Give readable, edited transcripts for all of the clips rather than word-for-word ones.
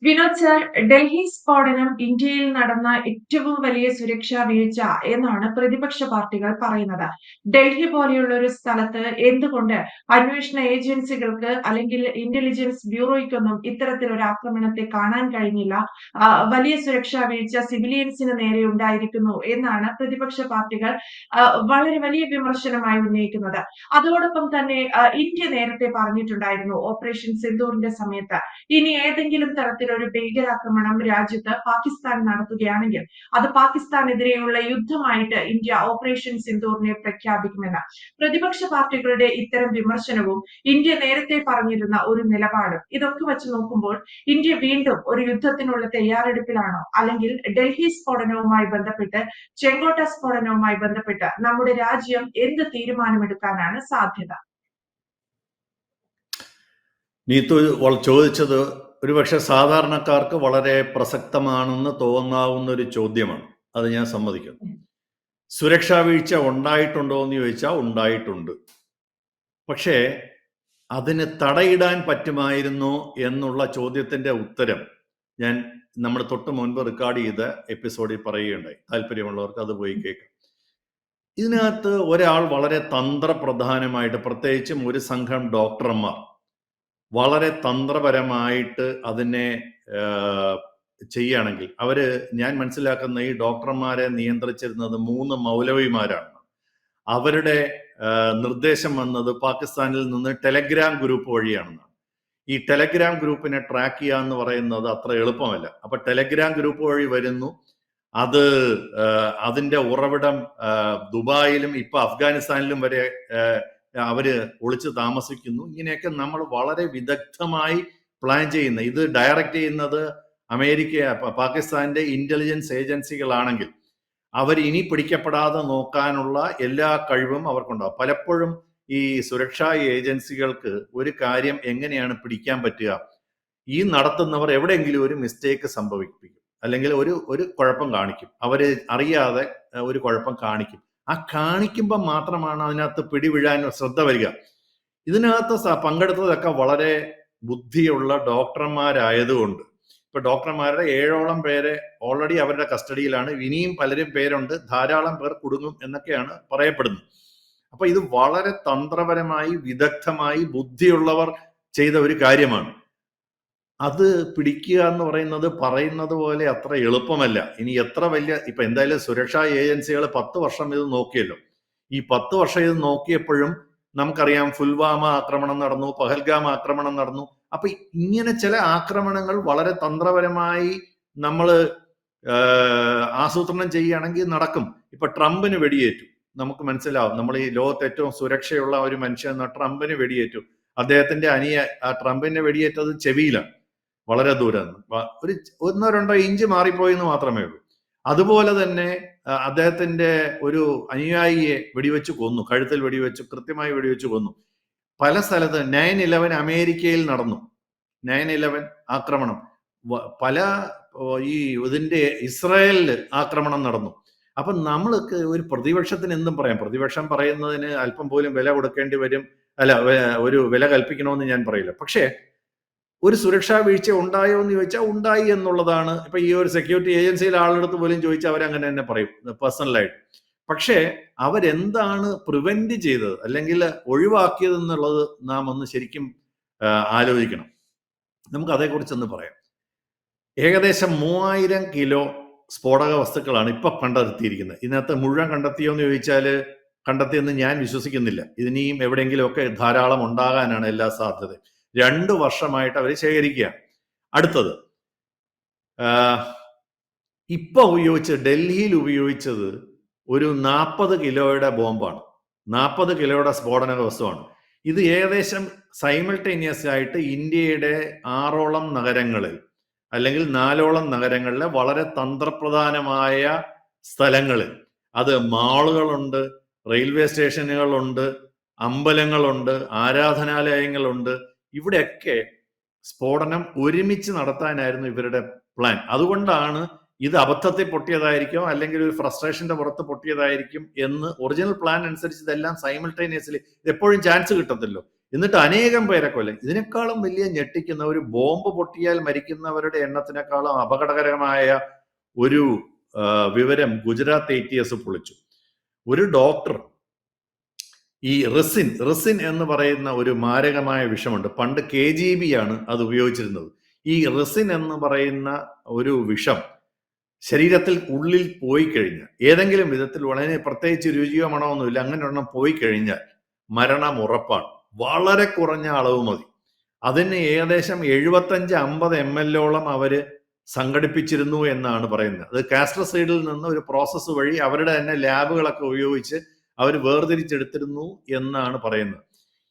Vinod sir, Delhi സ്ഫോടനം ഇന്ത്യയിൽ നടന്ന ഏറ്റവും വലിയ സുരക്ഷാ വീഴ്ച എന്നാണ് പ്രതിപക്ഷ പാർട്ടികൾ പറയുന്നത്. ഡൽഹി പോലെയുള്ള ഒരു സ്ഥലത്ത് എന്തുകൊണ്ട് അന്വേഷണ ഏജൻസികൾക്ക് അല്ലെങ്കിൽ ഇന്റലിജൻസ് ബ്യൂറോയ്ക്കൊന്നും ഇത്തരത്തിലൊരു ആക്രമണത്തെ കാണാൻ കഴിഞ്ഞില്ല? വലിയ സുരക്ഷാ വീഴ്ച സിവിലിയൻസിന് നേരെ ഉണ്ടായിരിക്കുന്നു എന്നാണ് പ്രതിപക്ഷ പാർട്ടികൾ വളരെ വലിയ വിമർശനമായി ഉന്നയിക്കുന്നത്. അതോടൊപ്പം തന്നെ ഇന്ത്യ നേരത്തെ പറഞ്ഞിട്ടുണ്ടായിരുന്നു ഓപ്പറേഷൻ സിന്ദൂറിന്റെ സമയത്ത് ഇനി ഏതെങ്കിലും തരത്തിലൊരു ഭീകരാക്രമണം രാജ്യത്ത് പാകിസ്ഥാൻ നടത്തുകയാണെങ്കിൽ അത് പാകിസ്ഥാനെതിരെയുള്ള യുദ്ധമായിട്ട് ഇന്ത്യ ഓപ്പറേഷൻ സിന്ദൂറിനെ പ്രഖ്യാപിക്കുമെന്ന്. പ്രതിപക്ഷ പാർട്ടികളുടെ ഇത്തരം വിമർശനവും ഇന്ത്യ നേരത്തെ പറഞ്ഞിരുന്ന ഒരു നിലപാടും ഇതൊക്കെ വെച്ച് നോക്കുമ്പോൾ ഇന്ത്യ വീണ്ടും ഒരു യുദ്ധത്തിനുള്ള തയ്യാറെടുപ്പിലാണോ, അല്ലെങ്കിൽ ഡൽഹി സ്ഫോടനവുമായി ബന്ധപ്പെട്ട് ചെങ്കോട്ട സ്ഫോടനവുമായി ബന്ധപ്പെട്ട് നമ്മുടെ രാജ്യം എന്ത് തീരുമാനമെടുക്കാനാണ് സാധ്യത? നീതു ചോദിച്ചത് ഒരുപക്ഷെ സാധാരണക്കാർക്ക് വളരെ പ്രസക്തമാണെന്ന് തോന്നാവുന്ന ഒരു ചോദ്യമാണ്. അത് ഞാൻ സമ്മതിക്കുന്നു. സുരക്ഷാ വീഴ്ച ഉണ്ടായിട്ടുണ്ടോ എന്ന് ചോദിച്ചാൽ ഉണ്ടായിട്ടുണ്ട്. പക്ഷേ അതിന് തടയിടാൻ പറ്റുമായിരുന്നോ എന്നുള്ള ചോദ്യത്തിന്റെ ഉത്തരം ഞാൻ നമ്മൾ തൊട്ട് മുൻപ് റെക്കോർഡ് ചെയ്ത എപ്പിസോഡിൽ പറയുകയുണ്ടായി. താല്പര്യമുള്ളവർക്ക് അത് പോയി കേൾക്കാം. ഇതിനകത്ത് ഒരാൾ വളരെ തന്ത്രപ്രധാനമായിട്ട്, പ്രത്യേകിച്ചും ഒരു സംഘം ഡോക്ടർമാർ വളരെ തന്ത്രപരമായിട്ട് അതിനെ ചെയ്യുകയാണെങ്കിൽ ഞാൻ മനസ്സിലാക്കുന്ന ഈ ഡോക്ടർമാരെ നിയന്ത്രിച്ചിരുന്നത് 3 മൗലവിമാരാണ്. അവരുടെ നിർദ്ദേശം വന്നത് പാകിസ്ഥാനിൽ നിന്ന് ടെലഗ്രാം ഗ്രൂപ്പ് വഴിയാണെന്നാണ്. ഈ ടെലഗ്രാം ഗ്രൂപ്പിനെ ട്രാക്ക് ചെയ്യുക എന്ന് പറയുന്നത് അത്ര എളുപ്പമല്ല. അപ്പൊ ടെലഗ്രാം ഗ്രൂപ്പ് വഴി വരുന്നു. അത് അതിന്റെ ഉറവിടം ദുബായിലും ഇപ്പൊ അഫ്ഗാനിസ്ഥാനിലും വരെ അവര് ഒളിച്ചു താമസിക്കുന്നു. ഇങ്ങനെയൊക്കെ നമ്മൾ വളരെ വിദഗ്ധമായി പ്ലാൻ ചെയ്യുന്ന, ഇത് ഡയറക്റ്റ് ചെയ്യുന്നത് പാകിസ്ഥാന്റെ ഇന്റലിജൻസ് ഏജൻസികളാണെങ്കിൽ അവർ ഇനി പിടിക്കപ്പെടാതെ നോക്കാനുള്ള എല്ലാ കഴിവും അവർക്കുണ്ടാവും. പലപ്പോഴും ഈ സുരക്ഷാ ഏജൻസികൾക്ക് ഒരു കാര്യം എങ്ങനെയാണ് പിടിക്കാൻ പറ്റുക, ഈ നടത്തുന്നവർ എവിടെയെങ്കിലും ഒരു മിസ്റ്റേക്ക് സംഭവിപ്പിക്കും, അല്ലെങ്കിൽ ഒരു കുഴപ്പം കാണിക്കും. അവര് അറിയാതെ ഒരു കുഴപ്പം കാണിക്കും. ആ കാണിക്കുമ്പോൾ മാത്രമാണ് അതിനകത്ത് പിടിവീഴാൻ ശ്രദ്ധ വരിക. ഇതിനകത്ത് പങ്കെടുത്തതൊക്കെ വളരെ ബുദ്ധിയുള്ള ഡോക്ടർമാരായതുകൊണ്ട് ഇപ്പൊ ഡോക്ടർമാരുടെ 7ഓളം പേരെ ഓൾറെഡി അവരുടെ കസ്റ്റഡിയിലാണ്. ഇനിയും പലരും പേരുണ്ട്, ധാരാളം പേർ കുടുങ്ങും എന്നൊക്കെയാണ് പറയപ്പെടുന്നത്. അപ്പൊ ഇത് വളരെ തന്ത്രപരമായി വിദഗ്ധമായി ബുദ്ധിയുള്ളവർ ചെയ്ത ഒരു കാര്യമാണ്. അത് പിടിക്കുക എന്ന് പറയുന്നത് പോലെ അത്ര എളുപ്പമല്ല. ഇനി എത്ര വലിയ, ഇപ്പൊ എന്തായാലും സുരക്ഷാ ഏജൻസികൾ 10 വർഷം ഇത് നോക്കിയല്ലോ. ഈ 10 വർഷം ഇത് നോക്കിയപ്പോഴും നമുക്കറിയാം പുൽവാമ ആക്രമണം നടന്നു, പഹൽഗാം ആക്രമണം നടന്നു. അപ്പൊ ഇങ്ങനെ ചില ആക്രമണങ്ങൾ വളരെ തന്ത്രപരമായി നമ്മൾ ആസൂത്രണം ചെയ്യുകയാണെങ്കിൽ നടക്കും. ഇപ്പൊ ട്രംപിന് വെടിയേറ്റു, നമുക്ക് മനസ്സിലാവും. നമ്മൾ ഈ ലോകത്ത് ഏറ്റവും സുരക്ഷയുള്ള ഒരു മനുഷ്യൻ എന്ന ട്രംപിന് വെടിയേറ്റു. അദ്ദേഹത്തിന്റെ ട്രംപിന്റെ വെടിയേറ്റത് ചെവിയിലാണ്, വളരെ ദൂരം, ഒരു 1-2 ഇഞ്ച് മാറിപ്പോയി എന്ന് മാത്രമേ ഉള്ളൂ. അതുപോലെ തന്നെ അദ്ദേഹത്തിന്റെ ഒരു അനുയായിയെ വെടിവെച്ച് കൊന്നു, കഴുത്തിൽ വെടിവെച്ച് കൃത്യമായി വെടിവെച്ച് കൊന്നു. പല സ്ഥലത്ത് 9/11 അമേരിക്കയിൽ നടന്നു. 9/11 ആക്രമണം പല ഇതിന്റെ ഇസ്രായേലില് ആക്രമണം നടന്നു. അപ്പൊ നമ്മൾക്ക് ഒരു പ്രതിപക്ഷത്തിന് എന്തും പറയാം. പ്രതിപക്ഷം പറയുന്നതിന് അല്പം പോലും വില കൊടുക്കേണ്ടി വരും, ഒരു വില കൽപ്പിക്കണമെന്ന് ഞാൻ പറയില്ല. പക്ഷേ ഒരു സുരക്ഷാ വീഴ്ച ഉണ്ടായോ എന്ന് ചോദിച്ചാൽ ഉണ്ടായി എന്നുള്ളതാണ്. ഇപ്പൊ ഈ ഒരു സെക്യൂരിറ്റി ഏജൻസിയിലെ ആളെടുത്ത് പോലും ചോദിച്ചാൽ അവരങ്ങനെ തന്നെ പറയും പേഴ്സണലായിട്ട്. പക്ഷേ അവരെന്താണ് പ്രിവെന്റ് ചെയ്തത് അല്ലെങ്കിൽ ഒഴിവാക്കിയത് എന്നുള്ളത് നാം ഒന്ന് ശരിക്കും ആലോചിക്കണം. നമുക്ക് അതേക്കുറിച്ചൊന്ന് പറയാം. ഏകദേശം 3000 കിലോ സ്ഫോടക വസ്തുക്കളാണ് ഇപ്പൊ കണ്ടെത്തിയിരിക്കുന്നത്. ഇതിനകത്ത് മുഴുവൻ കണ്ടെത്തിയോ എന്ന് ചോദിച്ചാൽ കണ്ടെത്തിയെന്ന് ഞാൻ വിശ്വസിക്കുന്നില്ല. ഇതിനെയും എവിടെയെങ്കിലുമൊക്കെ ധാരാളം ഉണ്ടാകാനാണ് എല്ലാ സാധ്യതയും. 2 വർഷമായിട്ട് അവർ ശേഖരിക്കുക. അടുത്തത് ഇപ്പൊ ഡൽഹിയിൽ ഉപയോഗിച്ചത് ഒരു 40 കിലോയുടെ ബോംബാണ്, 40 കിലോയുടെ സ്ഫോടന വസ്തുവാണ്. ഇത് ഏകദേശം സൈമൾട്ടേനിയസ് ആയിട്ട് ഇന്ത്യയുടെ 6ഓളം നഗരങ്ങളിൽ അല്ലെങ്കിൽ 4ഓളം നഗരങ്ങളിലെ വളരെ തന്ത്രപ്രധാനമായ സ്ഥലങ്ങളിൽ, അത് മാളുകളുണ്ട്, റെയിൽവേ സ്റ്റേഷനുകളുണ്ട്, അമ്പലങ്ങളുണ്ട്, ആരാധനാലയങ്ങളുണ്ട്, ഇവിടെയൊക്കെ സ്ഫോടനം ഒരുമിച്ച് നടത്താനായിരുന്നു ഇവരുടെ പ്ലാൻ. അതുകൊണ്ടാണ് ഇത് അബദ്ധത്തിൽ പൊട്ടിയതായിരിക്കും അല്ലെങ്കിൽ ഒരു ഫ്രസ്ട്രേഷന്റെ പുറത്ത് പൊട്ടിയതായിരിക്കും എന്ന് ഒറിജിനൽ പ്ലാൻ അനുസരിച്ച് ഇതെല്ലാം സൈമൾട്ടേനിയസ്ലി, എപ്പോഴും ചാൻസ് കിട്ടത്തില്ലോ. എന്നിട്ട് അനേകം പേരെ കൊല്ലും. ഇതിനേക്കാളും വലിയ ഞെട്ടിക്കുന്ന, ഒരു ബോംബ് പൊട്ടിയാൽ മരിക്കുന്നവരുടെ എണ്ണത്തിനേക്കാളും അപകടകരമായ ഒരു വിവരം ഗുജറാത്ത് ATS പൊളിച്ചു. ഒരു ഡോക്ടർ ഈ റിസിൻ എന്ന് പറയുന്ന ഒരു മാരകമായ വിഷമുണ്ട്. പണ്ട് KGB ആണ് അത് ഉപയോഗിച്ചിരുന്നത്. ഈ റിസിൻ എന്ന് പറയുന്ന ഒരു വിഷം ശരീരത്തിൽ ഉള്ളിൽ പോയി കഴിഞ്ഞാൽ, ഏതെങ്കിലും വിധത്തിൽ വളരെ പ്രത്യേകിച്ച് രുചിയോ മണമൊന്നുമില്ല, അങ്ങനെ ഒരെണ്ണം പോയി കഴിഞ്ഞാൽ മരണം ഉറപ്പാണ്. വളരെ കുറഞ്ഞ അളവ് മതി. അതിന് ഏകദേശം 75-50 ml അവര് സംഘടിപ്പിച്ചിരുന്നു എന്നാണ് പറയുന്നത്. അത് കാസ്റ്റർ സീഡിൽ നിന്ന് ഒരു പ്രോസസ്സ് വഴി അവരുടെ തന്നെ ലാബുകളൊക്കെ ഉപയോഗിച്ച് അവർ വേർതിരിച്ചെടുത്തിരുന്നു എന്നാണ് പറയുന്നത്.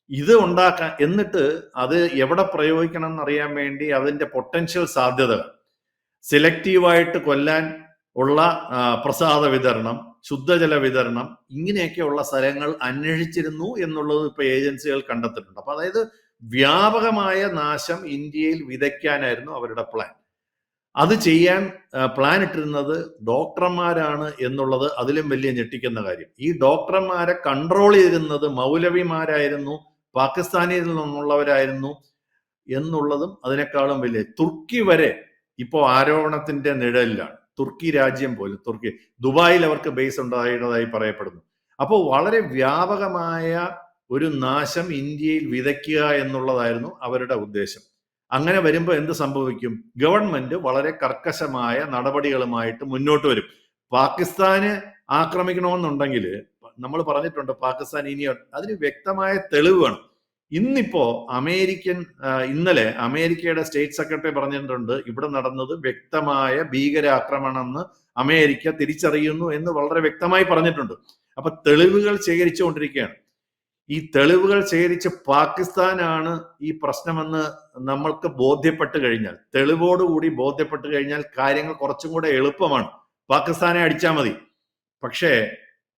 ഇത് ഉണ്ടാക്കാൻ, എന്നിട്ട് അത് എവിടെ പ്രയോഗിക്കണം എന്നറിയാൻ വേണ്ടി അതിന്റെ പൊട്ടൻഷ്യൽ സാധ്യതകൾ, സെലക്റ്റീവായിട്ട് കൊല്ലാൻ ഉള്ള പ്രസാദ വിതരണം, ശുദ്ധജല വിതരണം, ഇങ്ങനെയൊക്കെയുള്ള സ്ഥലങ്ങൾ അന്വേഷിച്ചിരുന്നു എന്നുള്ളത് ഇപ്പൊ ഏജൻസികൾ കണ്ടെത്തിയിട്ടുണ്ട്. അപ്പൊ അതായത് വ്യാപകമായ നാശം ഇന്ത്യയിൽ വിതയ്ക്കാനായിരുന്നു അവരുടെ പ്ലാൻ. അത് ചെയ്യാൻ പ്ലാൻ ഇട്ടിരുന്നത് ഡോക്ടർമാരാണ് എന്നുള്ളത് അതിലും വലിയ ഞെട്ടിക്കുന്ന കാര്യം. ഈ ഡോക്ടർമാരെ കൺട്രോൾ ചെയ്തിരുന്നത് മൗലവിമാരായിരുന്നു, പാകിസ്ഥാനിൽ നിന്നുള്ളവരായിരുന്നു എന്നുള്ളതും അതിനേക്കാളും വലിയ. തുർക്കി വരെ ഇപ്പോ ആരോപണത്തിന്റെ നിഴലിലാണ്. തുർക്കി രാജ്യം പോലും, തുർക്കി, ദുബായിൽ അവർക്ക് ബേസ് ഉണ്ടായതായി പറയപ്പെടുന്നു. അപ്പോൾ വളരെ വ്യാപകമായ ഒരു നാശം ഇന്ത്യയിൽ വിതയ്ക്കുക എന്നുള്ളതായിരുന്നു അവരുടെ ഉദ്ദേശം. അങ്ങനെ വരുമ്പോൾ എന്ത് സംഭവിക്കും? ഗവൺമെന്റ് വളരെ കർക്കശമായ നടപടികളുമായിട്ട് മുന്നോട്ട് വരും. പാകിസ്ഥാന് ആക്രമിക്കണമെന്നുണ്ടെങ്കിൽ നമ്മൾ പറഞ്ഞിട്ടുണ്ട്, പാകിസ്ഥാൻ ഇനി അതിന് വ്യക്തമായ തെളിവ് വേണം. ഇന്നിപ്പോ ഇന്നലെ അമേരിക്കയുടെ സ്റ്റേറ്റ് സെക്രട്ടറി പറഞ്ഞിട്ടുണ്ട്, ഇവിടെ നടന്നത് വ്യക്തമായ ഭീകരാക്രമണം എന്ന് അമേരിക്ക തിരിച്ചറിയുന്നു എന്ന് വളരെ വ്യക്തമായി പറഞ്ഞിട്ടുണ്ട്. അപ്പൊ തെളിവുകൾ ശേഖരിച്ചുകൊണ്ടിരിക്കുകയാണ്. ഈ തെളിവുകൾ ശേഖരിച്ച് പാകിസ്ഥാനാണ് ഈ പ്രശ്നമെന്ന് നമ്മൾക്ക് ബോധ്യപ്പെട്ട് കഴിഞ്ഞാൽ, തെളിവോടുകൂടി ബോധ്യപ്പെട്ട് കഴിഞ്ഞാൽ കാര്യങ്ങൾ കുറച്ചും കൂടെ എളുപ്പമാണ്. പാകിസ്ഥാനെ അടിച്ചാൽ മതി. പക്ഷേ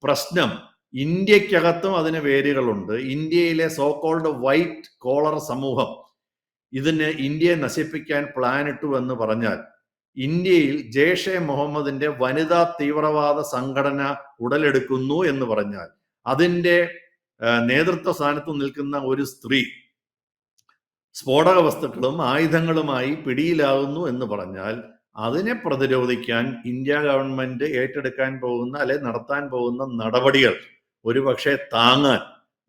പ്രശ്നം ഇന്ത്യക്കകത്തും അതിന് വേരുകളുണ്ട്. ഇന്ത്യയിലെ സോകോൾഡ് വൈറ്റ് കോളർ സമൂഹം ഇതിന് ഇന്ത്യയെ നശിപ്പിക്കാൻ പ്ലാൻ ഇട്ടു എന്ന് പറഞ്ഞാൽ, ഇന്ത്യയിൽ ജെയ്ഷെ മുഹമ്മദിന്റെ വനിതാ തീവ്രവാദ സംഘടന ഉടലെടുക്കുന്നു എന്ന് പറഞ്ഞാൽ, അതിന്റെ നേതൃത്വ സ്ഥാനത്ത് നിൽക്കുന്ന ഒരു സ്ത്രീ സ്ഫോടക വസ്തുക്കളും ആയുധങ്ങളുമായി പിടിയിലാകുന്നു എന്ന് പറഞ്ഞാൽ, അതിനെ പ്രതിരോധിക്കാൻ ഇന്ത്യ ഗവൺമെന്റ് ഏറ്റെടുക്കാൻ പോകുന്ന അല്ലെ നടത്താൻ പോകുന്ന നടപടികൾ ഒരുപക്ഷെ താങ്ങാൻ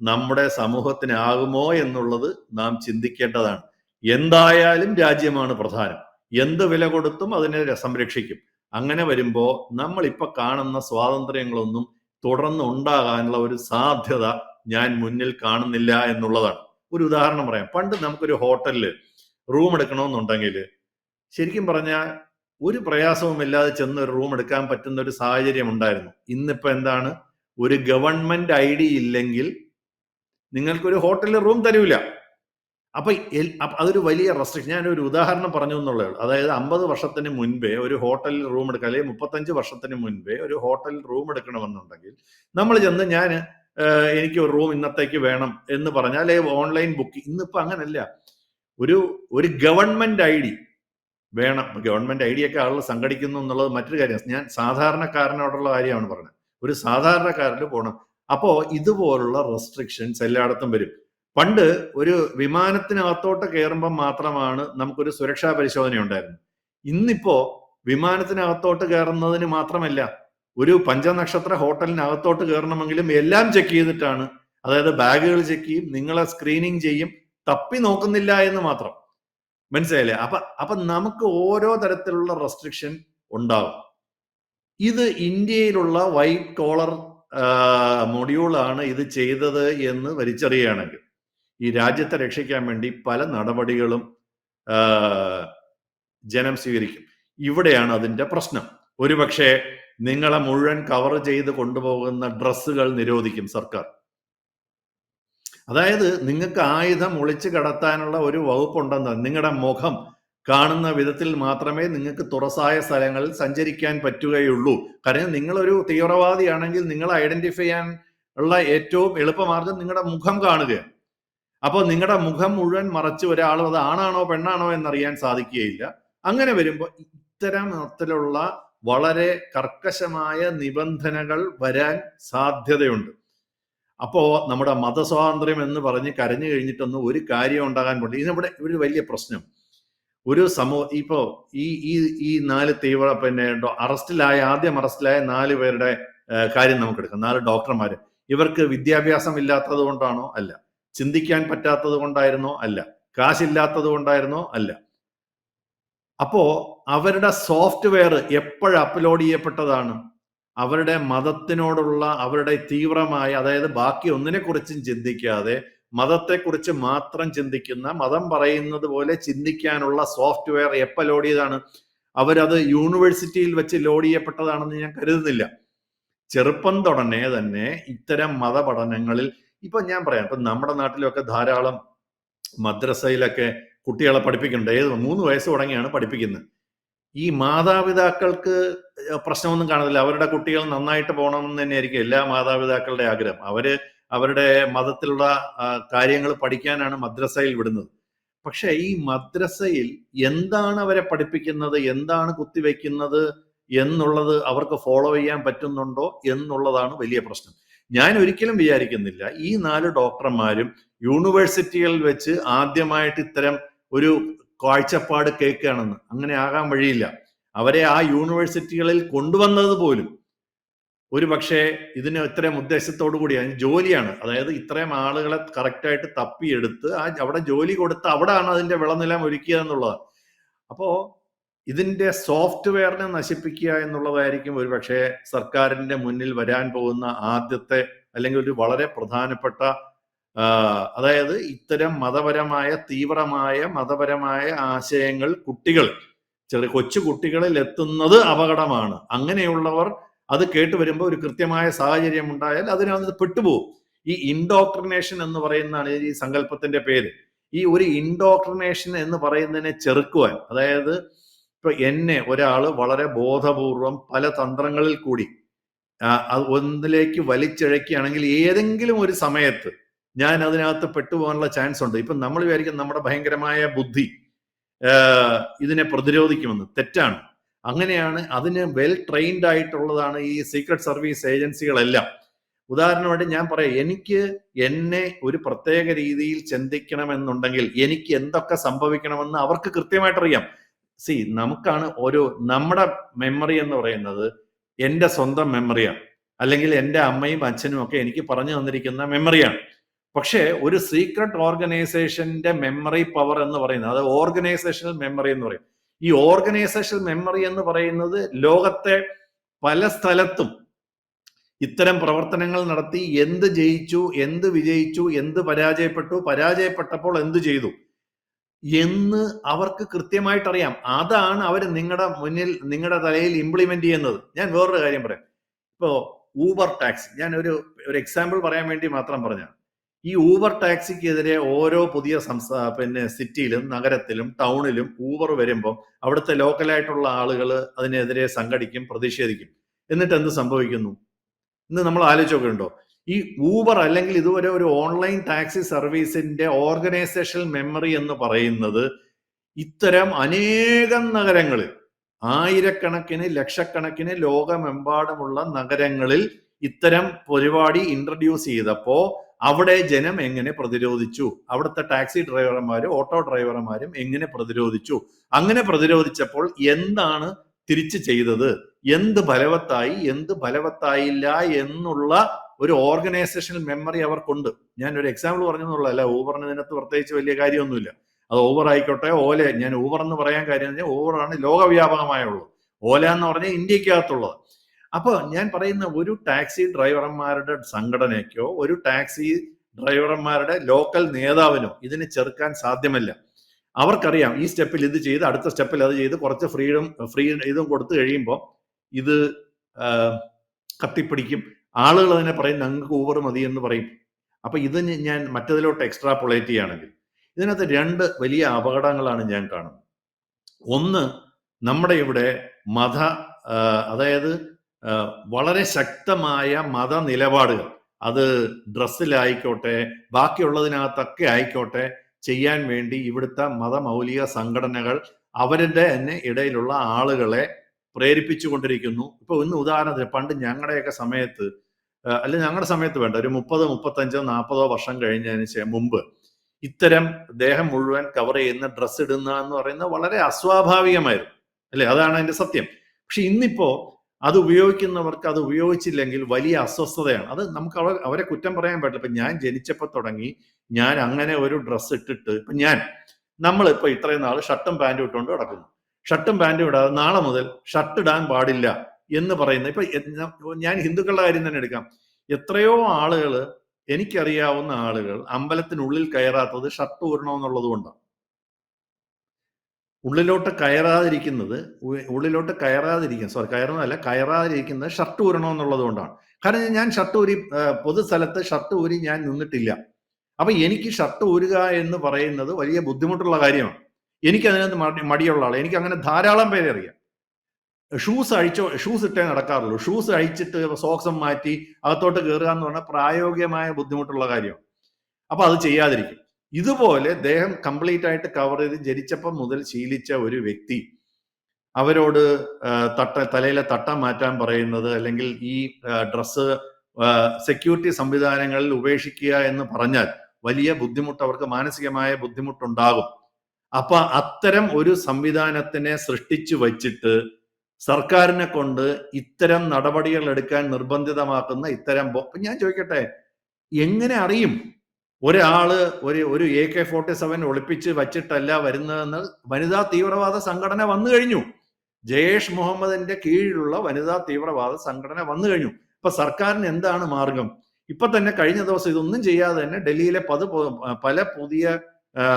നമ്മുടെ സമൂഹത്തിനാകുമോ എന്നുള്ളത് നാം ചിന്തിക്കേണ്ടതാണ്. എന്തായാലും രാജ്യമാണ് പ്രധാനം. എന്ത് വില കൊടുത്തും അതിനെ സംരക്ഷിക്കും. അങ്ങനെ വരുമ്പോൾ നമ്മൾ ഇപ്പൊ കാണുന്ന സ്വാതന്ത്ര്യങ്ങളൊന്നും തുടർന്ന് ഉണ്ടാകാനുള്ള ഒരു സാധ്യത ഞാൻ മുന്നിൽ കാണുന്നില്ല എന്നുള്ളതാണ്. ഒരു ഉദാഹരണം പറയാം. പണ്ട് നമുക്കൊരു ഹോട്ടലിൽ റൂം എടുക്കണമെന്നുണ്ടെങ്കിൽ ശരിക്കും പറഞ്ഞാൽ ഒരു പ്രയാസവുമില്ലാതെ ചെന്ന് ഒരു റൂം എടുക്കാൻ പറ്റുന്ന ഒരു സാഹചര്യം ഉണ്ടായിരുന്നു. ഇന്നിപ്പോ എന്താണ്? ഒരു ഗവൺമെന്റ് ID ഇല്ലെങ്കിൽ നിങ്ങൾക്കൊരു ഹോട്ടലിൽ റൂം തരൂല. അപ്പൊ അതൊരു വലിയ റെസ്ട്രിക്ഷൻ. ഞാനൊരു ഉദാഹരണം പറഞ്ഞു എന്നുള്ളൂ. അതായത് 50 വർഷത്തിന് മുൻപേ ഒരു ഹോട്ടലിൽ റൂം എടുക്കുക, അല്ലെങ്കിൽ 35 വർഷത്തിന് മുൻപേ ഒരു ഹോട്ടലിൽ റൂം എടുക്കണമെന്നുണ്ടെങ്കിൽ നമ്മൾ ചെന്ന് എനിക്ക് ഒരു റൂം ഇന്നത്തേക്ക് വേണം എന്ന് പറഞ്ഞാൽ ഓൺലൈൻ ബുക്ക്. ഇന്നിപ്പോ അങ്ങനല്ല. ഒരു ഗവൺമെന്റ് ID വേണം. ഗവൺമെന്റ് ID ഒക്കെ ആളുകൾ സംഘടിക്കുന്നു എന്നുള്ളത് മറ്റൊരു കാര്യം. ഞാൻ സാധാരണക്കാരനോടുള്ള കാര്യമാണ് പറഞ്ഞത്. ഒരു സാധാരണക്കാരന് പോകണം. അപ്പോ ഇതുപോലുള്ള റെസ്ട്രിക്ഷൻസ് എല്ലായിടത്തും വരും. പണ്ട് ഒരു വിമാനത്തിനകത്തോട്ട് കയറുമ്പോൾ മാത്രമാണ് നമുക്കൊരു സുരക്ഷാ പരിശോധന ഉണ്ടായിരുന്നു. ഇന്നിപ്പോ വിമാനത്തിനകത്തോട്ട് കയറുന്നതിന് മാത്രമല്ല, ഒരു പഞ്ചനക്ഷത്ര ഹോട്ടലിനകത്തോട്ട് കയറണമെങ്കിലും എല്ലാം ചെക്ക് ചെയ്തിട്ടാണ്. അതായത് ബാഗുകൾ ചെക്ക് ചെയ്യും, നിങ്ങളെ സ്ക്രീനിങ് ചെയ്യും, തപ്പി നോക്കുന്നില്ല എന്ന് മാത്രം. മനസ്സിലായില്ലേ? അപ്പൊ നമുക്ക് ഓരോ തരത്തിലുള്ള റെസ്ട്രിക്ഷൻ ഉണ്ടാകും. ഇത് ഇന്ത്യയിലുള്ള വൈറ്റ് കോളർ മൊഡ്യൂളാണ് ഇത് ചെയ്തത് എന്ന് വലിച്ചെറിയുകയാണെങ്കിൽ ഈ രാജ്യത്തെ രക്ഷിക്കാൻ വേണ്ടി പല നടപടികളും ജനം സ്വീകരിക്കും. ഇവിടെയാണ് അതിന്റെ പ്രശ്നം. ഒരുപക്ഷെ നിങ്ങളെ മുഴുവൻ കവർ ചെയ്ത് കൊണ്ടുപോകുന്ന ഡ്രസ്സുകൾ നിരോധിക്കും സർക്കാർ. അതായത് നിങ്ങൾക്ക് ആയുധം ഒളിച്ചു കടത്താനുള്ള ഒരു വകുപ്പുണ്ടെന്ന്, നിങ്ങളുടെ മുഖം കാണുന്ന വിധത്തിൽ മാത്രമേ നിങ്ങൾക്ക് തുറസായ സ്ഥലങ്ങളിൽ സഞ്ചരിക്കാൻ പറ്റുകയുള്ളൂ. കാരണം നിങ്ങളൊരു തീവ്രവാദിയാണെങ്കിൽ നിങ്ങളെ ഐഡന്റിഫൈ ചെയ്യാൻ ഉള്ള ഏറ്റവും എളുപ്പമാർഗം നിങ്ങളുടെ മുഖം കാണുകയാണ്. അപ്പോൾ നിങ്ങളുടെ മുഖം മുഴുവൻ മറച്ച് ഒരാൾ അത് ആണാണോ പെണ്ണാണോ എന്നറിയാൻ സാധിക്കുകയില്ല. അങ്ങനെ വരുമ്പോൾ ഇത്തരത്തിലുള്ള വളരെ കർക്കശമായ നിബന്ധനകൾ വരാൻ സാധ്യതയുണ്ട്. അപ്പോ നമ്മുടെ മതസ്വാതന്ത്ര്യം എന്ന് പറഞ്ഞ് കരഞ്ഞു കഴിഞ്ഞിട്ടൊന്നും ഒരു കാര്യം ഉണ്ടാകാൻ പോലും. ഇതിവിടെ ഒരു വലിയ പ്രശ്നം. ഒരു ഇപ്പോ ഈ ഈ ഈ 4 തീവ്ര ആദ്യം അറസ്റ്റിലായ 4 പേരുടെ കാര്യം നമുക്കെടുക്കാം. 4 ഡോക്ടർമാര്. ഇവർക്ക് വിദ്യാഭ്യാസം ഇല്ലാത്തത് കൊണ്ടാണോ? അല്ല. ചിന്തിക്കാൻ പറ്റാത്തത് കൊണ്ടായിരുന്നോ? അല്ല. കാശില്ലാത്തത് കൊണ്ടായിരുന്നോ? അല്ല. അപ്പോ അവരുടെ സോഫ്റ്റ്വെയർ എപ്പോഴ് അപ്ലോഡ് ചെയ്യപ്പെട്ടതാണ്? അവരുടെ മതത്തിനോടുള്ള അവരുടെ തീവ്രമായ, അതായത് ബാക്കി ഒന്നിനെക്കുറിച്ചും ചിന്തിക്കാതെ മതത്തെക്കുറിച്ച് മാത്രം ചിന്തിക്കുന്ന, മതം പറയുന്നത് പോലെ ചിന്തിക്കാനുള്ള സോഫ്റ്റ്വെയർ എപ്പോൾ ലോഡ് ചെയ്താണ്? അവരത് യൂണിവേഴ്സിറ്റിയിൽ വെച്ച് ലോഡ് ചെയ്യപ്പെട്ടതാണെന്ന് ഞാൻ കരുതുന്നില്ല. ചെറുപ്പം തന്നെ ഇത്തരം മതപഠനങ്ങളിൽ ഇപ്പൊ ഞാൻ പറയാം, ഇപ്പൊ നമ്മുടെ നാട്ടിലൊക്കെ ധാരാളം മദ്രസയിലൊക്കെ കുട്ടികളെ പഠിപ്പിക്കുന്നുണ്ട്. 3 വയസ്സ് തുടങ്ങിയാണ് പഠിപ്പിക്കുന്നത്. ഈ മാതാപിതാക്കൾക്ക് പ്രശ്നമൊന്നും കാണുന്നില്ല. അവരുടെ കുട്ടികൾ നന്നായിട്ട് പോകണമെന്ന് തന്നെയായിരിക്കും എല്ലാ മാതാപിതാക്കളുടെ ആഗ്രഹം. അവരുടെ മതത്തിലുള്ള കാര്യങ്ങൾ പഠിക്കാനാണ് മദ്രസയിൽ വിടുന്നത്. പക്ഷെ ഈ മദ്രസയിൽ എന്താണ് അവരെ പഠിപ്പിക്കുന്നത്, എന്താണ് കുത്തിവെക്കുന്നത് എന്നുള്ളത് അവർക്ക് ഫോളോ ചെയ്യാൻ പറ്റുന്നുണ്ടോ എന്നുള്ളതാണ് വലിയ പ്രശ്നം. ഞാൻ ഒരിക്കലും വിചാരിക്കുന്നില്ല ഈ 4 ഡോക്ടർമാരും യൂണിവേഴ്സിറ്റികളിൽ വെച്ച് ആദ്യമായിട്ട് ഇത്തരം ഒരു കാഴ്ചപ്പാട് കേൾക്കുകയാണെന്ന്. അങ്ങനെ ആകാൻ വഴിയില്ല. അവരെ ആ യൂണിവേഴ്സിറ്റികളിൽ കൊണ്ടുവന്നത് പോലും ഒരു പക്ഷേ ഇതിന് ഇത്രയും ഉദ്ദേശത്തോടു കൂടി, അതിന് ജോലിയാണ്. അതായത് ഇത്രയും ആളുകളെ കറക്റ്റായിട്ട് തപ്പിയെടുത്ത് അവിടെ ജോലി കൊടുത്ത് അവിടെയാണ് അതിന്റെ വിളനിലം ഒരുക്കുക എന്നുള്ളത്. അപ്പോ ഇതിന്റെ സോഫ്റ്റ്വെയറിനെ നശിപ്പിക്കുക എന്നുള്ളതായിരിക്കും ഒരു പക്ഷേ സർക്കാരിന്റെ മുന്നിൽ വരാൻ പോകുന്ന ആദ്യത്തെ, അല്ലെങ്കിൽ ഒരു വളരെ പ്രധാനപ്പെട്ട, അതായത് ഇത്തരം തീവ്രമായ മതപരമായ ആശയങ്ങൾ കൊച്ചു കുട്ടികളിൽ എത്തുന്നത് അപകടമാണ്. അങ്ങനെയുള്ളവർ അത് കേട്ട് വരുമ്പോൾ ഒരു കൃത്യമായ സാഹചര്യം ഉണ്ടായാൽ അതിനകത്ത് പെട്ടുപോകും. ഈ ഇൻഡോക്ട്രിനേഷൻ എന്ന് പറയുന്നതാണ് ഈ സങ്കല്പത്തിന്റെ പേര്. ഈ ഒരു ഇൻഡോക്ട്രിനേഷൻ എന്ന് പറയുന്നതിനെ ചെറുക്കുവാൻ, അതായത് ഇപ്പൊ എന്നെ ഒരാള് വളരെ ബോധപൂർവം പല തന്ത്രങ്ങളിൽ കൂടി ഒന്നിലേക്ക് വലിച്ചിഴക്കുകയാണെങ്കിൽ ഏതെങ്കിലും ഒരു സമയത്ത് ഞാൻ അതിനകത്ത് പെട്ടുപോകാനുള്ള ചാൻസ് ഉണ്ട്. ഇപ്പൊ നമ്മൾ വിചാരിക്കും നമ്മുടെ ഭയങ്കരമായ ബുദ്ധി ഇതിനെ പ്രതിരോധിക്കുമെന്ന്. തെറ്റാണ്. അങ്ങനെയാണ്. അതിന് വെൽ ട്രെയിൻഡ് ആയിട്ടുള്ളതാണ് ഈ സീക്രട്ട് സർവീസ് ഏജൻസികളെല്ലാം. ഉദാഹരണമായിട്ട് ഞാൻ പറയാം, എനിക്ക് എന്നെ ഒരു പ്രത്യേക രീതിയിൽ ചിന്തിക്കണമെന്നുണ്ടെങ്കിൽ എനിക്ക് എന്തൊക്കെ സംഭവിക്കണമെന്ന് അവർക്ക് കൃത്യമായിട്ടറിയാം. നമുക്കാണ് നമ്മുടെ മെമ്മറി എന്ന് പറയുന്നത് എൻ്റെ സ്വന്തം മെമ്മറിയാണ്, അല്ലെങ്കിൽ എൻ്റെ അമ്മയും അച്ഛനും ഒക്കെ എനിക്ക് പറഞ്ഞു തന്നിരിക്കുന്ന മെമ്മറിയാണ്. പക്ഷേ ഒരു സീക്രട്ട് ഓർഗനൈസേഷന്റെ മെമ്മറി പവർ എന്ന് പറയുന്നത്, അത് ഓർഗനൈസേഷണൽ മെമ്മറി എന്ന് പറയും. ഈ ഓർഗനൈസേഷണൽ മെമ്മറി എന്ന് പറയുന്നത് ലോകത്തെ പല സ്ഥലത്തും ഇത്തരം പ്രവർത്തനങ്ങൾ നടത്തി എന്ത് ജയിച്ചു, എന്ത് വിജയിച്ചു, എന്ത് പരാജയപ്പെട്ടപ്പോൾ എന്ത് ചെയ്തു എന്ന് അവർക്ക് കൃത്യമായിട്ടറിയാം. അതാണ് അവർ നിങ്ങളുടെ തലയിൽ ഇംപ്ലിമെന്റ് ചെയ്യുന്നത്. ഞാൻ വേറൊരു കാര്യം പറയാം. ഇപ്പോ ഊബർ ടാക്സി, ഞാൻ ഒരു എക്സാമ്പിൾ പറയാൻ വേണ്ടി മാത്രം പറഞ്ഞാണ്. ഈ ഊബർ ടാക്സിക്കെതിരെ ഓരോ പുതിയ സിറ്റിയിലും നഗരത്തിലും ടൗണിലും ഊബർ വരുമ്പോൾ അവിടുത്തെ ലോക്കലായിട്ടുള്ള ആളുകൾ അതിനെതിരെ സംഘടിക്കും, പ്രതിഷേധിക്കും. എന്നിട്ട് എന്ത് സംഭവിക്കുന്നു? ഇന്ന് നമ്മൾ ആലോചിച്ച് നോക്കുന്നുണ്ടോ? ഈ ഊബർ അല്ലെങ്കിൽ ഇതുവരെ ഒരു ഓൺലൈൻ ടാക്സി സർവീസിന്റെ ഓർഗനൈസേഷണൽ മെമ്മറി എന്ന് പറയുന്നത് ഇത്തരം അനേകം നഗരങ്ങളിൽ, ആയിരക്കണക്കിന് ലക്ഷക്കണക്കിന് ലോകമെമ്പാടുമുള്ള നഗരങ്ങളിൽ ഇത്തരം പരിപാടി ഇൻട്രൊഡ്യൂസ് ചെയ്തപ്പോ അവിടെ ജനം എങ്ങനെ പ്രതിരോധിച്ചു, അവിടുത്തെ ടാക്സി ഡ്രൈവർമാരും ഓട്ടോ ഡ്രൈവർമാരും എങ്ങനെ പ്രതിരോധിച്ചു, അങ്ങനെ പ്രതിരോധിച്ചപ്പോൾ എന്താണ് തിരിച്ചു ചെയ്തത്, എന്ത് ഫലവത്തായി, എന്ത് ഫലവത്തായില്ല എന്നുള്ള ഒരു ഓർഗനൈസേഷണൽ മെമ്മറി അവർക്കുണ്ട്. ഞാൻ ഒരു എക്സാമ്പിൾ പറഞ്ഞെന്നുള്ളതല്ല. ഊബറിന് ഇതിനകത്ത് പ്രത്യേകിച്ച് വലിയ കാര്യമൊന്നുമില്ല. അത് ഊബർ ആയിക്കോട്ടെ, ഓല. ഞാൻ ഊബർ എന്ന് പറയാൻ കാര്യം എന്ന് പറഞ്ഞാൽ ഊബറാണ് ലോകവ്യാപകമായുള്ളത്, ഓല എന്ന് പറഞ്ഞാൽ ഇന്ത്യക്കകത്തുള്ളത്. അപ്പൊ ഞാൻ പറയുന്ന ഒരു ടാക്സി ഡ്രൈവർമാരുടെ സംഘടനയ്ക്കോ ഒരു ടാക്സി ഡ്രൈവർമാരുടെ ലോക്കൽ നേതാവിനോ ഇതിനെ ചെറുക്കാൻ സാധ്യമല്ല. അവർക്കറിയാം ഈ സ്റ്റെപ്പിൽ ഇത് ചെയ്ത് അടുത്ത സ്റ്റെപ്പിൽ അത് ചെയ്ത് കുറച്ച് ഇതും കൊടുത്തു കഴിയുമ്പോൾ ഇത് കത്തിപ്പിടിക്കും. ആളുകൾ അതിനെ പറയും ഞങ്ങൾക്ക് ഊബർ മതി എന്ന് പറയും. അപ്പൊ ഇത് ഞാൻ മറ്റതിലോട്ട് എക്സ്ട്രാപൊളേറ്റ് ചെയ്യുകയാണെങ്കിൽ ഇതിനകത്ത് 2 വലിയ അപകടങ്ങളാണ് ഞാൻ കാണുന്നത്. ഒന്ന്, നമ്മുടെ ഇവിടെ അതായത് വളരെ ശക്തമായ മതനിലപാടുകൾ, അത് ഡ്രസ്സിലായിക്കോട്ടെ ബാക്കിയുള്ളതിനകത്തൊക്കെ ആയിക്കോട്ടെ, ചെയ്യാൻ വേണ്ടി ഇവിടുത്തെ മതമൗലിക സംഘടനകൾ അവരുടെ തന്നെ ഇടയിലുള്ള ആളുകളെ പ്രേരിപ്പിച്ചു കൊണ്ടിരിക്കുന്നു. ഇപ്പൊ ഇന്ന് ഉദാഹരണത്തിന് പണ്ട് ഞങ്ങളുടെയൊക്കെ സമയത്ത് അല്ല ഞങ്ങളുടെ സമയത്ത് വേണ്ട, ഒരു 30, 35, 40 വർഷം കഴിഞ്ഞതിന് മുമ്പ് ഇത്തരം ദേഹം മുഴുവൻ കവർ ചെയ്യുന്ന ഡ്രസ്സ് ഇടുന്ന എന്ന് പറയുന്നത് വളരെ അസ്വാഭാവികമായിരുന്നു, അല്ലെ? അതാണ് അതിന്റെ സത്യം. പക്ഷെ ഇന്നിപ്പോ അത് ഉപയോഗിക്കുന്നവർക്ക് അത് ഉപയോഗിച്ചില്ലെങ്കിൽ വലിയ അസ്വസ്ഥതയാണ്. അത് നമുക്ക് അവരെ കുറ്റം പറയാൻ പറ്റില്ല. ഇപ്പൊ ഞാൻ ജനിച്ചപ്പോൾ തുടങ്ങി ഞാൻ അങ്ങനെ ഒരു ഡ്രസ്സ് ഇട്ടിട്ട് ഇപ്പൊ നമ്മളിപ്പോ ഇത്രയും നാൾ ഷർട്ടും പാൻറ്റും ഇട്ടുകൊണ്ട് കിടക്കുന്നു. ഷർട്ടും പാൻറ്റും ഇടാതെ നാളെ മുതൽ ഷർട്ട് ഇടാൻ പാടില്ല എന്ന് പറയുന്നത്, ഇപ്പൊ ഞാൻ ഹിന്ദുക്കളുടെ കാര്യം തന്നെ എടുക്കാം. എത്രയോ ആളുകൾ, എനിക്കറിയാവുന്ന ആളുകൾ അമ്പലത്തിനുള്ളിൽ കയറാത്തത് ഷർട്ട് ഊരണമെന്നുള്ളത് കൊണ്ടാണ്. ഉള്ളിലോട്ട് കയറാതിരിക്കുന്നത് ഷർട്ട് ഊരണമെന്നുള്ളത് കൊണ്ടാണ്. കാരണം ഞാൻ ഷർട്ട് ഊരി പൊതുസ്ഥലത്ത് ഷർട്ട് ഊരി ഞാൻ നിന്നിട്ടില്ല. അപ്പൊ എനിക്ക് ഷർട്ട് ഊരുക എന്ന് പറയുന്നത് വലിയ ബുദ്ധിമുട്ടുള്ള കാര്യമാണ്. എനിക്ക് അതിനകത്ത് മടിയുള്ള ആളെ, എനിക്ക് അങ്ങനെ ധാരാളം പേരെ അറിയാം. ഷൂസ് ഇട്ടേ നടക്കാറുള്ളൂ. ഷൂസ് അഴിച്ചിട്ട് സോക്സും മാറ്റി അകത്തോട്ട് കയറുക എന്ന് പറഞ്ഞാൽ പ്രായോഗികമായ ബുദ്ധിമുട്ടുള്ള കാര്യമാണ്. അപ്പൊ അത് ചെയ്യാതിരിക്കും. ഇതുപോലെ ദേഹം കംപ്ലീറ്റ് ആയിട്ട് കവർ ചെയ്ത് ജനിച്ചപ്പം മുതൽ ശീലിച്ച ഒരു വ്യക്തി അവരോട് തലയിലെ തട്ടം മാറ്റാൻ പറയുന്നത്, അല്ലെങ്കിൽ ഈ ഡ്രസ്സ് സെക്യൂരിറ്റി സംവിധാനങ്ങളിൽ ഉപേക്ഷിക്കുക എന്ന് പറഞ്ഞാൽ വലിയ ബുദ്ധിമുട്ട്, അവർക്ക് മാനസികമായ ബുദ്ധിമുട്ടുണ്ടാകും. അപ്പൊ അത്തരം ഒരു സംവിധാനത്തിനെ സൃഷ്ടിച്ചു വച്ചിട്ട് സർക്കാരിനെ കൊണ്ട് ഇത്തരം നടപടികൾ എടുക്കാൻ നിർബന്ധിതമാക്കുന്ന ഇത്തരം ഞാൻ ചോദിക്കട്ടെ, എങ്ങനെ അറിയും ഒരാള് ഒരു AK-47 ഒളിപ്പിച്ച് വച്ചിട്ടല്ല വരുന്നതെന്ന്? വനിതാ തീവ്രവാദ സംഘടന വന്നു കഴിഞ്ഞു. ജയ്ഷ് മുഹമ്മദിന്റെ കീഴിലുള്ള വനിതാ തീവ്രവാദ സംഘടന വന്നു കഴിഞ്ഞു. ഇപ്പൊ സർക്കാരിന് എന്താണ് മാർഗം? ഇപ്പൊ തന്നെ കഴിഞ്ഞ ദിവസം ഇതൊന്നും ചെയ്യാതെ തന്നെ ഡൽഹിയിലെ പല പുതിയ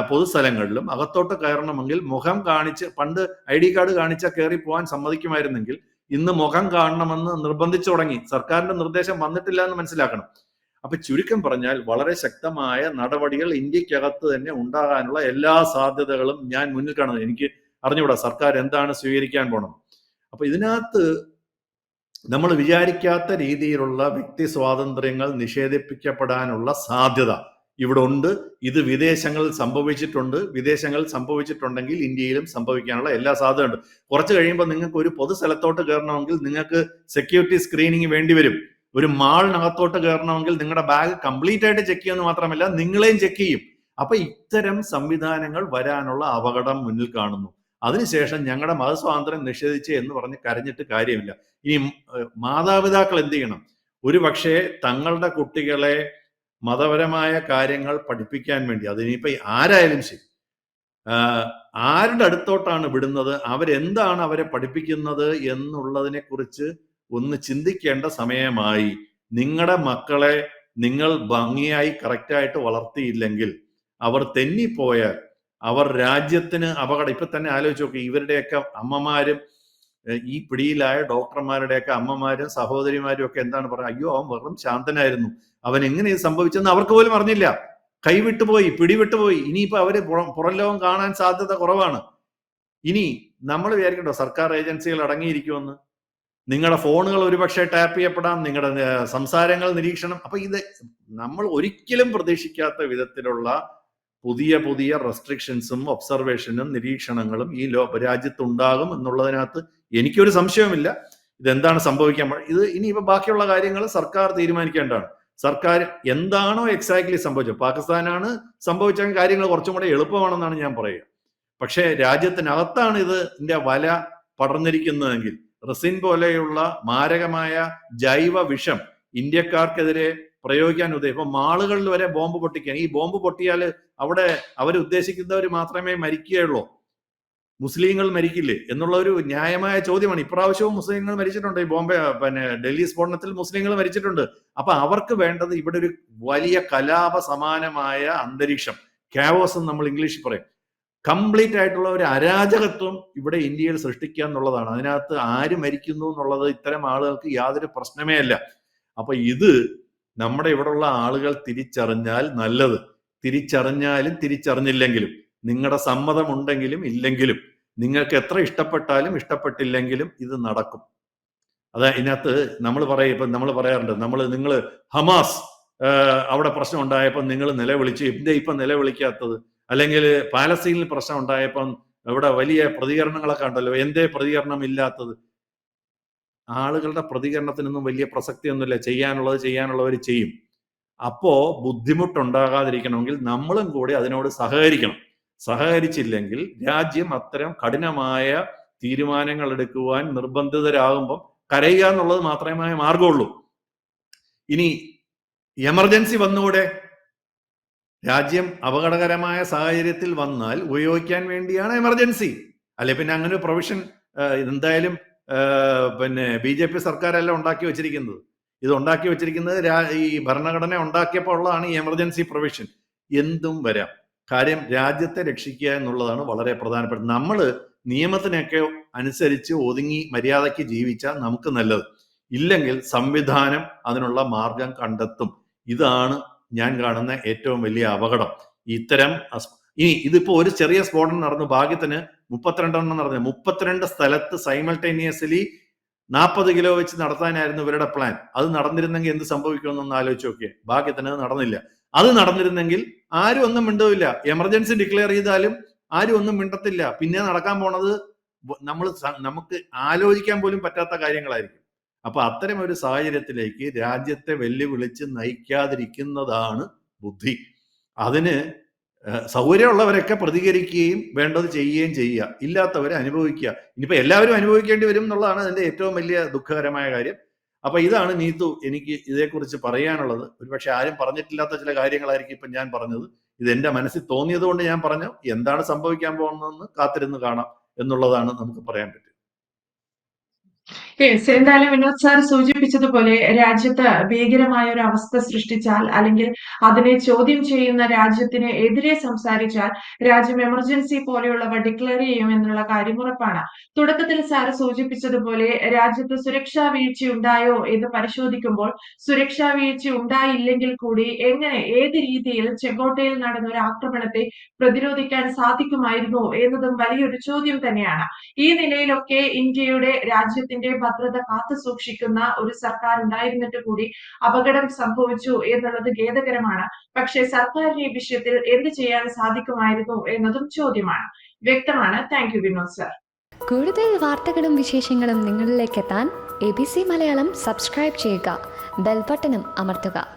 പൊതുസ്ഥലങ്ങളിലും അകത്തോട്ട് കയറണമെങ്കിൽ മുഖം കാണിച്ച്, പണ്ട് ID കാർഡ് കാണിച്ചാൽ കയറി പോകാൻ സമ്മതിക്കുമായിരുന്നെങ്കിൽ ഇന്ന് മുഖം കാണണമെന്ന് നിർബന്ധിച്ചു തുടങ്ങി. സർക്കാരിന്റെ നിർദ്ദേശം വന്നിട്ടില്ല എന്ന് മനസ്സിലാക്കണം. അപ്പൊ ചുരുക്കം പറഞ്ഞാൽ വളരെ ശക്തമായ നടപടികൾ ഇന്ത്യക്കകത്ത് തന്നെ ഉണ്ടാകാനുള്ള എല്ലാ സാധ്യതകളും ഞാൻ മുന്നിൽ കാണുന്നത്. എനിക്ക് അറിഞ്ഞുകൂടാ സർക്കാർ എന്താണ് സ്വീകരിക്കാൻ പോണം. അപ്പൊ ഇതിനകത്ത് നമ്മൾ വിചാരിക്കാത്ത രീതിയിലുള്ള വ്യക്തി സ്വാതന്ത്ര്യങ്ങൾ നിഷേധിപ്പിക്കപ്പെടാനുള്ള സാധ്യത ഇവിടെ ഉണ്ട്. ഇത് വിദേശങ്ങളിൽ സംഭവിച്ചിട്ടുണ്ടെങ്കിൽ ഇന്ത്യയിലും സംഭവിക്കാനുള്ള എല്ലാ സാധ്യതയുണ്ട്. കുറച്ച് കഴിയുമ്പോൾ നിങ്ങൾക്ക് ഒരു പൊതു സ്ഥലത്തോട്ട് കയറണമെങ്കിൽ നിങ്ങൾക്ക് സെക്യൂരിറ്റി സ്ക്രീനിങ് വേണ്ടിവരും. ഒരു മാളിനകത്തോട്ട് കയറണമെങ്കിൽ നിങ്ങളുടെ ബാഗ് കംപ്ലീറ്റ് ആയിട്ട് ചെക്ക് ചെയ്യുമെന്ന് മാത്രമല്ല നിങ്ങളെയും ചെക്ക് ചെയ്യും. അപ്പൊ ഇത്തരം സംവിധാനങ്ങൾ വരാനുള്ള അപകടം മുന്നിൽ കാണുന്നു. അതിനുശേഷം ഞങ്ങളുടെ മതസ്വാതന്ത്ര്യം നിഷേധിച്ച് എന്ന് പറഞ്ഞ് കരഞ്ഞിട്ട് കാര്യമില്ല. ഇനി മാതാപിതാക്കൾ എന്ത് ചെയ്യണം? ഒരു പക്ഷേ തങ്ങളുടെ കുട്ടികളെ മതപരമായ കാര്യങ്ങൾ പഠിപ്പിക്കാൻ വേണ്ടി, അതിനിപ്പോ ആരായാലും ശരി, ആരുടെ അടുത്തോട്ടാണ് വിടുന്നത്, അവരെന്താണ് അവരെ പഠിപ്പിക്കുന്നത് എന്നുള്ളതിനെ കുറിച്ച് ഒന്ന് ചിന്തിക്കേണ്ട സമയമായി. നിങ്ങളുടെ മക്കളെ നിങ്ങൾ ഭംഗിയായി കറക്റ്റായിട്ട് വളർത്തിയില്ലെങ്കിൽ അവർ തെന്നിപ്പോയാൽ അവർ രാജ്യത്തിന് അപകടം. ഇപ്പൊ തന്നെ ആലോചിച്ച് നോക്കി, ഇവരുടെയൊക്കെ അമ്മമാരും ഈ പിടിയിലായ ഡോക്ടർമാരുടെയൊക്കെ അമ്മമാരും സഹോദരിമാരും ഒക്കെ എന്താണ് പറയുക? അയ്യോ, അവൻ വെറും ശാന്തനായിരുന്നു, അവൻ എങ്ങനെ ഇത് സംഭവിച്ചെന്ന് അവർക്ക് പോലും അറിഞ്ഞില്ല, കൈവിട്ടുപോയി, പിടിവിട്ടുപോയി. ഇനിയിപ്പോ അവര് പുറം ലോകം കാണാൻ സാധ്യത കുറവാണ്. ഇനി നമ്മൾ വിചാരിക്കണ്ടോ സർക്കാർ ഏജൻസികൾ അടങ്ങിയിരിക്കുമെന്ന്? നിങ്ങളുടെ ഫോണുകൾ ഒരുപക്ഷെ ടാപ്പ് ചെയ്യപ്പെടാം, നിങ്ങളുടെ സംസാരങ്ങൾ നിരീക്ഷണം. അപ്പൊ ഇത് നമ്മൾ ഒരിക്കലും പ്രതീക്ഷിക്കാത്ത വിധത്തിലുള്ള പുതിയ പുതിയ റെസ്ട്രിക്ഷൻസും ഒബ്സർവേഷനും നിരീക്ഷണങ്ങളും ഈ രാജ്യത്തുണ്ടാകും എന്നുള്ളതിനകത്ത് എനിക്കൊരു സംശയവുമില്ല. ഇതെന്താണ് സംഭവിക്കാൻ, ഇത് ഇനിയിപ്പോ ബാക്കിയുള്ള കാര്യങ്ങൾ സർക്കാർ തീരുമാനിക്കേണ്ടതാണ്. സർക്കാർ എന്താണോ എക്സാക്ട്ലി സംഭവിച്ചത്, പാകിസ്ഥാനാണ് സംഭവിച്ച കാര്യങ്ങൾ കുറച്ചും കൂടെ എളുപ്പമാണെന്നാണ് ഞാൻ പറയുക. പക്ഷേ രാജ്യത്തിനകത്താണ് ഇതിന്റെ വല പടർന്നിരിക്കുന്നതെങ്കിൽ, റസിൻ പോലെയുള്ള മാരകമായ ജൈവ വിഷം ഇന്ത്യക്കാർക്കെതിരെ പ്രയോഗിക്കാൻ ഇപ്പൊ മാളുകളിൽ വരെ ബോംബ് പൊട്ടിക്കാൻ. ഈ ബോംബ് പൊട്ടിയാൽ അവിടെ അവരുദ്ദേശിക്കുന്നവർ മാത്രമേ മരിക്കുകയുള്ളൂ, മുസ്ലിങ്ങൾ മരിക്കില്ലേ എന്നുള്ള ഒരു ന്യായമായ ചോദ്യമാണ്. ഇപ്രാവശ്യവും മുസ്ലിങ്ങൾ മരിച്ചിട്ടുണ്ട്. ഈ ഡൽഹി സ്ഫോടനത്തിൽ മുസ്ലിങ്ങൾ മരിച്ചിട്ടുണ്ട്. അപ്പൊ അവർക്ക് വേണ്ടത് ഇവിടെ ഒരു വലിയ കലാപ സമാനമായ അന്തരീക്ഷം, ക്യാവോസ് എന്ന് നമ്മൾ ഇംഗ്ലീഷിൽ പറയും, കംപ്ലീറ്റ് ആയിട്ടുള്ള ഒരു അരാജകത്വം ഇവിടെ ഇന്ത്യയിൽ സൃഷ്ടിക്കുക എന്നുള്ളതാണ്. അതിനകത്ത് ആര് മരിക്കുന്നു എന്നുള്ളത് ഇത്തരം ആളുകൾക്ക് യാതൊരു പ്രശ്നമേ അല്ല. അപ്പൊ ഇത് നമ്മുടെ ഇവിടെയുള്ള ആളുകൾ തിരിച്ചറിഞ്ഞാൽ നല്ലത്. തിരിച്ചറിഞ്ഞാലും തിരിച്ചറിഞ്ഞില്ലെങ്കിലും, നിങ്ങളുടെ സമ്മതം ഉണ്ടെങ്കിലും ഇല്ലെങ്കിലും, നിങ്ങൾക്ക് എത്ര ഇഷ്ടപ്പെട്ടാലും ഇഷ്ടപ്പെട്ടില്ലെങ്കിലും ഇത് നടക്കും. ഇതിനകത്ത് നമ്മൾ പറയാറുണ്ട്, നിങ്ങൾ ഹമാസ് അവിടെ പ്രശ്നം ഉണ്ടായപ്പോൾ നിങ്ങൾ നിലവിളിച്ചു, ഇപ്പൊ നിലവിളിക്കാത്തത്? അല്ലെങ്കിൽ പാലസ്തീനിൽ പ്രശ്നം ഉണ്ടായപ്പം ഇവിടെ വലിയ പ്രതികരണങ്ങളൊക്കെ ഉണ്ടല്ലോ, എന്തേ പ്രതികരണം ഇല്ലാത്തത്? ആളുകളുടെ പ്രതികരണത്തിനൊന്നും വലിയ പ്രസക്തിയൊന്നുമില്ല. ചെയ്യാനുള്ളവർ ചെയ്യും. അപ്പോ ബുദ്ധിമുട്ടുണ്ടാകാതിരിക്കണമെങ്കിൽ നമ്മളും കൂടി അതിനോട് സഹകരിക്കണം. സഹകരിച്ചില്ലെങ്കിൽ രാജ്യം അത്തരം കഠിനമായ തീരുമാനങ്ങൾ എടുക്കുവാൻ നിർബന്ധിതരാകുമ്പം കരയുക എന്നുള്ളത് മാത്രമേ മാർഗമുള്ളൂ. ഇനി എമർജൻസി വന്നുകൂടെ? രാജ്യം അപകടകരമായ സാഹചര്യത്തിൽ വന്നാൽ ഉപയോഗിക്കാൻ വേണ്ടിയാണ് എമർജൻസി. അല്ലെ പിന്നെ അങ്ങനെ ഒരു പ്രൊവിഷൻ എന്തായാലും BJP സർക്കാരല്ല ഉണ്ടാക്കി വെച്ചിരിക്കുന്നത്. ഇത് ഉണ്ടാക്കി വെച്ചിരിക്കുന്നത് ഈ ഭരണഘടന ഉണ്ടാക്കിയപ്പോൾ ഉള്ളതാണ് ഈ എമർജൻസി പ്രൊവിഷൻ. എന്തും വരാം. കാര്യം രാജ്യത്തെ രക്ഷിക്കുക എന്നുള്ളതാണ് വളരെ പ്രധാനപ്പെട്ടത്. നമ്മൾ നിയമത്തിനൊക്കെ അനുസരിച്ച് ഒതുങ്ങി മര്യാദയ്ക്ക് ജീവിച്ചാൽ നമുക്ക് നല്ലത്. ഇല്ലെങ്കിൽ സംവിധാനം അതിനുള്ള മാർഗം കണ്ടെത്തും. ഇതാണ് ഞാൻ കാണുന്ന ഏറ്റവും വലിയ അപകടം. ഇത്തരം ഇനി ഇതിപ്പോ ഒരു ചെറിയ സ്ഫോടനം നടന്നു, ഭാഗ്യത്തിന് 32 നടന്നു. 32 സ്ഥലത്ത് സൈമൾട്ടേനിയസ്ലി 40 കിലോ വെച്ച് നടത്താനായിരുന്നു ഇവരുടെ പ്ലാൻ. അത് നടന്നിരുന്നെങ്കിൽ എന്ത് സംഭവിക്കുമെന്നൊന്ന് ആലോചിച്ച് നോക്കിയേ. ഭാഗ്യത്തിന് അത് നടന്നില്ല. അത് നടന്നിരുന്നെങ്കിൽ ആരും ഒന്നും മിണ്ടവില്ല. എമർജൻസി ഡിക്ലെയർ ചെയ്താലും ആരും ഒന്നും മിണ്ടത്തില്ല. പിന്നെ നടക്കാൻ പോണത് നമുക്ക് ആലോചിക്കാൻ പോലും പറ്റാത്ത കാര്യങ്ങളായിരിക്കും. അപ്പൊ അത്തരം ഒരു സാഹചര്യത്തിലേക്ക് രാജ്യത്തെ വെല്ലുവിളിച്ച് നയിക്കാതിരിക്കുന്നതാണ് ബുദ്ധി. അതിന് സൗകര്യമുള്ളവരൊക്കെ പ്രതികരിക്കുകയും വേണ്ടത് ചെയ്യുകയും ചെയ്യുക, ഇല്ലാത്തവരെ അനുഭവിക്കുക. ഇനിയിപ്പോ എല്ലാവരും അനുഭവിക്കേണ്ടി വരും എന്നുള്ളതാണ് അതിന്റെ ഏറ്റവും വലിയ ദുഃഖകരമായ കാര്യം. അപ്പൊ ഇതാണ് നീതു എനിക്ക് ഇതേക്കുറിച്ച് പറയാനുള്ളത്. ഒരുപക്ഷെ ആരും പറഞ്ഞിട്ടില്ലാത്ത ചില കാര്യങ്ങളായിരിക്കും ഇപ്പൊ ഞാൻ പറഞ്ഞത്. ഇത് എന്റെ മനസ്സിൽ തോന്നിയത് കൊണ്ട് ഞാൻ പറഞ്ഞു. എന്താണ് സംഭവിക്കാൻ പോകുന്നതെന്ന് കാത്തിരുന്ന് കാണാം എന്നുള്ളതാണ് നമുക്ക് പറയാൻ പറ്റും. എന്തായാലും വിനോദ് സാർ സൂചിപ്പിച്ചതുപോലെ രാജ്യത്ത് ഭീകരമായ ഒരു അവസ്ഥ സൃഷ്ടിച്ചാൽ അല്ലെങ്കിൽ അതിനെ ചോദ്യം ചെയ്യുന്ന രാജ്യത്തിന് എതിരെ സംസാരിച്ചാൽ രാജ്യം എമർജൻസി പോലെയുള്ളവ ഡിക്ലെയർ ചെയ്യുമെന്നുള്ള കാര്യം ഉറപ്പാണ്. തുടക്കത്തിൽ സാർ സൂചിപ്പിച്ചതുപോലെ രാജ്യത്ത് സുരക്ഷാ വീഴ്ച ഉണ്ടായോ എന്ന് പരിശോധിക്കുമ്പോൾ സുരക്ഷാ വീഴ്ച ഉണ്ടായില്ലെങ്കിൽ കൂടി എങ്ങനെ ഏത് രീതിയിൽ ചെങ്കോട്ടയിൽ നടന്ന ഒരു ആക്രമണത്തെ പ്രതിരോധിക്കാൻ സാധിക്കുമായിരുന്നു എന്നതും വലിയൊരു ചോദ്യം തന്നെയാണ്. ഈ നിലയിലൊക്കെ ഇന്ത്യയുടെ രാജ്യത്തിന്റെ ഭദ്രത കാത്തു സൂക്ഷിക്കുന്ന ഒരു സർക്കാർ ഉണ്ടായിരുന്നിട്ട് കൂടി അപകടം സംഭവിച്ചു എന്നുള്ളത് ഖേദകരമാണ്. പക്ഷേ സർക്കാരിന് ഈ വിഷയത്തിൽ എന്ത് ചെയ്യാൻ സാധിക്കുമായിരുന്നു എന്നതും ചോദ്യമാണ്. വ്യക്തമാണ്. Thank you Vinod sir. കൂടുതൽ വാർത്തകളും വിശേഷങ്ങളും നിങ്ങളിലേക്ക് എത്താൻ ABC മലയാളം സബ്സ്ക്രൈബ് ചെയ്യുക, ബെൽ ബട്ടണും അമർത്തുക.